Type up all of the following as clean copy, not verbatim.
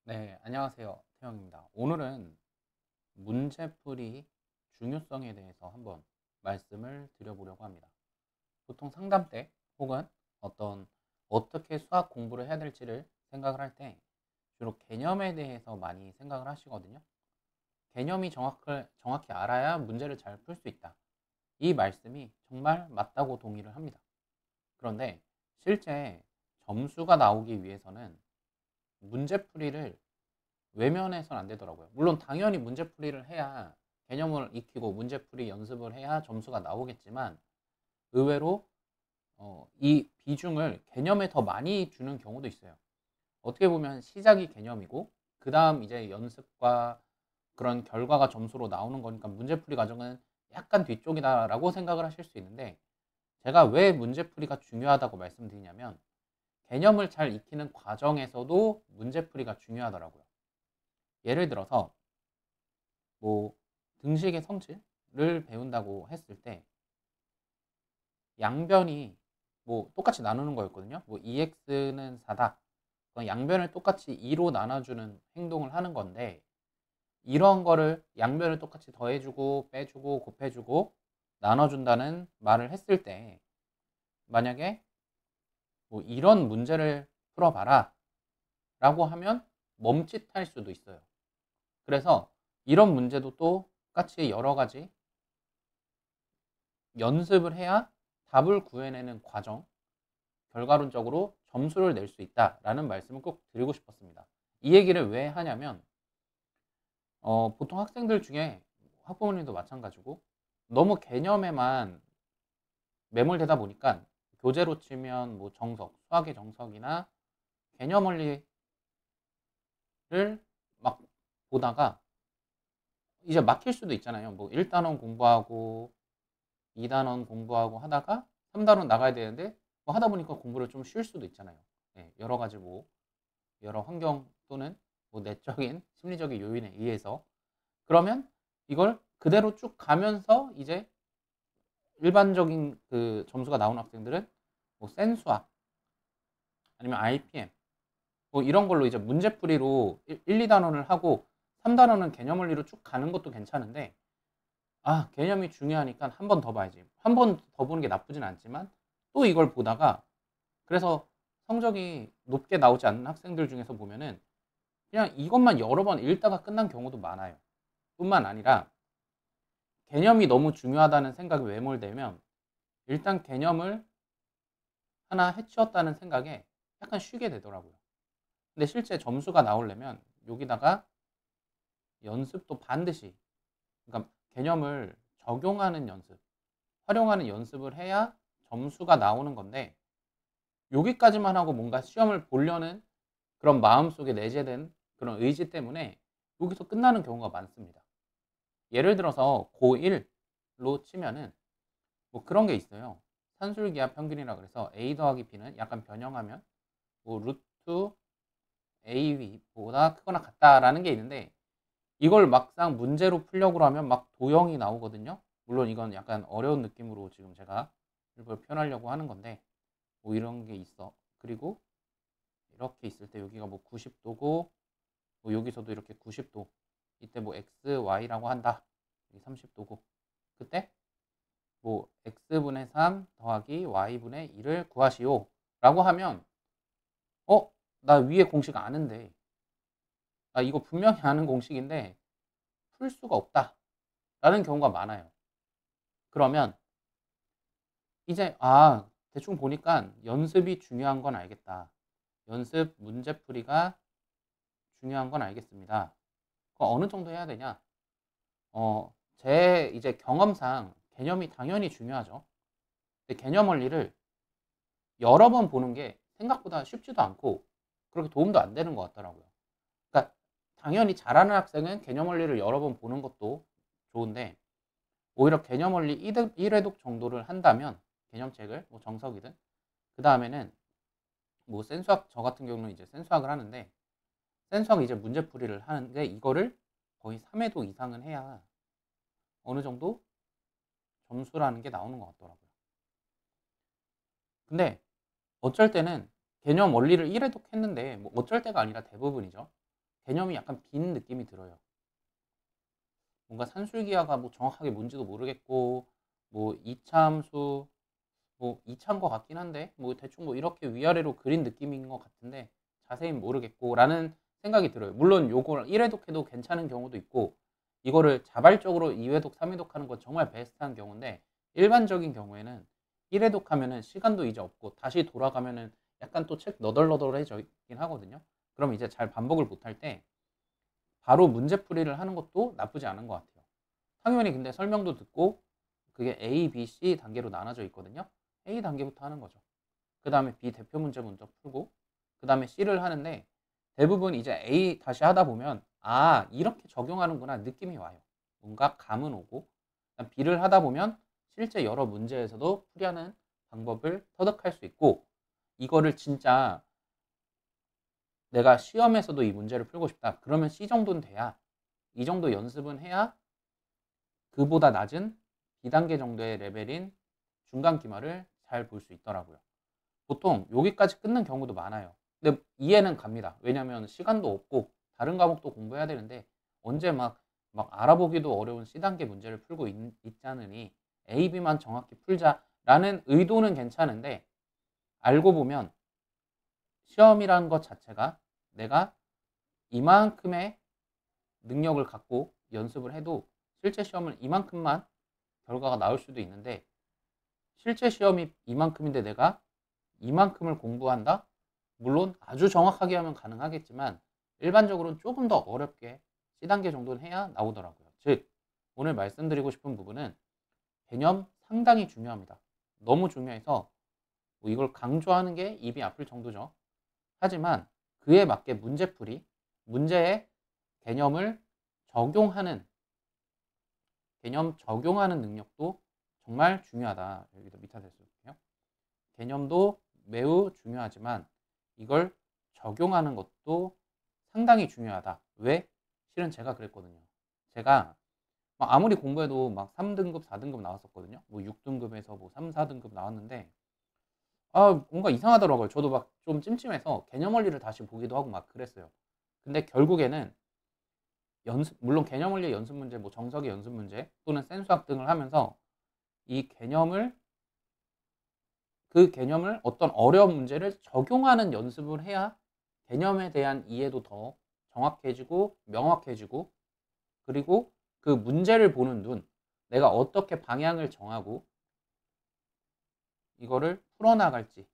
네, 안녕하세요. 태영입니다. 오늘은 문제풀이 중요성에 대해서 한번 말씀을 드려보려고 합니다. 보통 상담 때 혹은 어떻게 수학 공부를 해야 될지를 생각을 할 때 주로 개념에 대해서 많이 생각을 하시거든요. 개념이 정확히 알아야 문제를 잘 풀 수 있다. 이 말씀이 정말 맞다고 동의를 합니다. 그런데 실제 점수가 나오기 위해서는 문제풀이를 외면해서는 안 되더라고요. 물론 당연히 문제풀이를 해야 개념을 익히고 문제풀이 연습을 해야 점수가 나오겠지만 의외로 이 비중을 개념에 더 많이 주는 경우도 있어요. 어떻게 보면 시작이 개념이고 그 다음 이제 연습과 그런 결과가 점수로 나오는 거니까 문제풀이 과정은 약간 뒤쪽이다라고 생각을 하실 수 있는데, 제가 왜 문제풀이가 중요하다고 말씀드리냐면 개념을 잘 익히는 과정에서도 문제풀이가 중요하더라고요. 예를 들어서 뭐 등식의 성질을 배운다고 했을 때 양변이 뭐 똑같이 나누는 거였거든요. 뭐 2x는 4다. 그럼 양변을 똑같이 2로 나눠주는 행동을 하는 건데, 이런 거를 양변을 똑같이 더해주고 빼주고 곱해주고 나눠준다는 말을 했을 때, 만약에 뭐 이런 문제를 풀어봐라 라고 하면 멈칫할 수도 있어요. 그래서 이런 문제도 또 똑같이 여러 가지 연습을 해야 답을 구해내는 과정, 결과론적으로 점수를 낼 수 있다라는 말씀을 꼭 드리고 싶었습니다. 이 얘기를 왜 하냐면 보통 학생들 중에 학부모님도 마찬가지고 너무 개념에만 매몰되다 보니까 교재로 치면 뭐 정석, 수학의 정석이나 개념 원리를 막 보다가 이제 막힐 수도 있잖아요. 뭐 1단원 공부하고 2단원 공부하고 하다가 3단원 나가야 되는데 뭐 하다 보니까 공부를 좀 쉴 수도 있잖아요. 네, 여러 가지 뭐 여러 환경 또는 뭐 내적인 심리적인 요인에 의해서. 그러면 이걸 그대로 쭉 가면서 이제 일반적인 그 점수가 나오는 학생들은 뭐 센수학 아니면 IPM 뭐 이런 걸로 이제 문제풀이로 1, 2단원을 하고 3단원은 개념 원리로 쭉 가는 것도 괜찮은데, 개념이 중요하니까 한 번 더 봐야지. 한 번 더 보는 게 나쁘진 않지만 또 이걸 보다가, 그래서 성적이 높게 나오지 않는 학생들 중에서 보면은 그냥 이것만 여러 번 읽다가 끝난 경우도 많아요. 뿐만 아니라 개념이 너무 중요하다는 생각이 외몰되면 일단 개념을 하나 해치웠다는 생각에 약간 쉬게 되더라고요. 근데 실제 점수가 나오려면 여기다가 연습도 반드시, 그러니까 개념을 적용하는 연습, 활용하는 연습을 해야 점수가 나오는 건데, 여기까지만 하고 뭔가 시험을 보려는 그런 마음속에 내재된 그런 의지 때문에 여기서 끝나는 경우가 많습니다. 예를 들어서 고1로 치면은 뭐 그런 게 있어요. 산술기하 평균이라 그래서 A 더하기 B는 약간 변형하면 뭐 루트 AB보다 크거나 같다라는 게 있는데, 이걸 막상 문제로 풀려고 하면 막 도형이 나오거든요. 물론 이건 약간 어려운 느낌으로 지금 제가 일부러 표현하려고 하는 건데, 뭐 이런 게 있어. 그리고 이렇게 있을 때 여기가 뭐 90도고 뭐 여기서도 이렇게 90도, 이때 뭐 x, y라고 한다. 30도고 그때 뭐 x분의 3 더하기 y분의 1을 구하시오 라고 하면 나 위에 공식 아는데, 나 이거 분명히 아는 공식인데 풀 수가 없다 라는 경우가 많아요. 그러면 이제 대충 보니까 연습이 중요한 건 알겠다. 연습 문제풀이가 중요한 건 알겠습니다. 그럼 어느 정도 해야 되냐? 제 이제 경험상 개념이 당연히 중요하죠. 근데 개념 원리를 여러 번 보는 게 생각보다 쉽지도 않고 그렇게 도움도 안 되는 것 같더라고요. 그러니까 당연히 잘하는 학생은 개념 원리를 여러 번 보는 것도 좋은데, 오히려 개념 원리 1회독 정도를 한다면 개념책을 뭐 정석이든, 그 다음에는 뭐 센수학, 저 같은 경우는 이제 센수학을 하는데 센수학 이제 문제풀이를 하는데 이거를 거의 3회독 이상은 해야 어느 정도 점수라는 게 나오는 것 같더라고요. 근데 어쩔 때는 개념 원리를 1회독 했는데, 뭐 어쩔 때가 아니라 대부분이죠. 개념이 약간 빈 느낌이 들어요. 뭔가 산술기하가 뭐 정확하게 뭔지도 모르겠고 뭐 이차함수 뭐 이차인 것 같긴 한데 뭐 대충 뭐 이렇게 위아래로 그린 느낌인 것 같은데 자세히는 모르겠고 라는 생각이 들어요. 물론 요걸 1회독해도 괜찮은 경우도 있고 이거를 자발적으로 2회독, 3회독 하는 건 정말 베스트한 경우인데 일반적인 경우에는 1회독 하면은 시간도 이제 없고 다시 돌아가면은 약간 또 책 너덜너덜해지긴 하거든요. 그럼 이제 잘 반복을 못할 때 바로 문제풀이를 하는 것도 나쁘지 않은 것 같아요. 당연히 근데 설명도 듣고 그게 A, B, C 단계로 나눠져 있거든요. A 단계부터 하는 거죠. 그 다음에 B 대표 문제 먼저 풀고 그 다음에 C를 하는데 대부분 이제 A 다시 하다 보면 아 이렇게 적용하는구나 느낌이 와요. 뭔가 감은 오고 B를 하다 보면 실제 여러 문제에서도 풀이하는 방법을 터득할 수 있고 이거를 진짜 내가 시험에서도 이 문제를 풀고 싶다. 그러면 C 정도는 돼야 이 정도 연습은 해야 그보다 낮은 B단계 정도의 레벨인 중간 기말을 잘 볼 수 있더라고요. 보통 여기까지 끊는 경우도 많아요. 근데 이해는 갑니다. 왜냐면 시간도 없고 다른 과목도 공부해야 되는데 언제 막 알아보기도 어려운 C단계 문제를 풀고 있지 않으니 A, B만 정확히 풀자라는 의도는 괜찮은데 알고 보면 시험이라는 것 자체가 내가 이만큼의 능력을 갖고 연습을 해도 실제 시험은 이만큼만 결과가 나올 수도 있는데 실제 시험이 이만큼인데 내가 이만큼을 공부한다? 물론 아주 정확하게 하면 가능하겠지만 일반적으로는 조금 더 어렵게 C단계 정도는 해야 나오더라고요. 즉 오늘 말씀드리고 싶은 부분은 개념 상당히 중요합니다. 너무 중요해서 뭐 이걸 강조하는 게 입이 아플 정도죠. 하지만 그에 맞게 문제풀이, 문제의 개념을 적용하는 개념 적용하는 능력도 정말 중요하다. 여기도 밑에 쓸게요. 개념도 매우 중요하지만 이걸 적용하는 것도 상당히 중요하다. 왜? 실은 제가 그랬거든요. 제가 아무리 공부해도 막 3등급, 4등급 나왔었거든요. 뭐 6등급에서 뭐 3, 4등급 나왔는데 뭔가 이상하더라고요. 저도 막 좀 찜찜해서 개념 원리를 다시 보기도 하고 막 그랬어요. 근데 결국에는 물론 개념 원리 연습 문제, 뭐 정석의 연습 문제 또는 센수학 등을 하면서 이 그 개념을 어떤 어려운 문제를 적용하는 연습을 해야 개념에 대한 이해도 더 정확해지고 명확해지고 그리고 그 문제를 보는 눈, 내가 어떻게 방향을 정하고 이거를 풀어나갈지를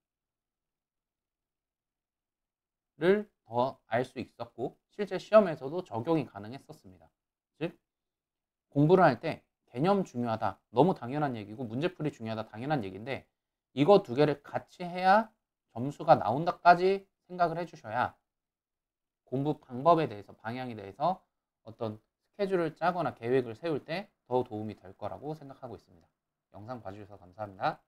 더 알 수 있었고 실제 시험에서도 적용이 가능했었습니다. 즉 공부를 할 때 개념 중요하다. 너무 당연한 얘기고 문제풀이 중요하다. 당연한 얘기인데 이거 두 개를 같이 해야 점수가 나온다까지 생각을 해주셔야 공부 방법에 대해서 방향에 대해서 어떤 스케줄을 짜거나 계획을 세울 때 더 도움이 될 거라고 생각하고 있습니다. 영상 봐주셔서 감사합니다.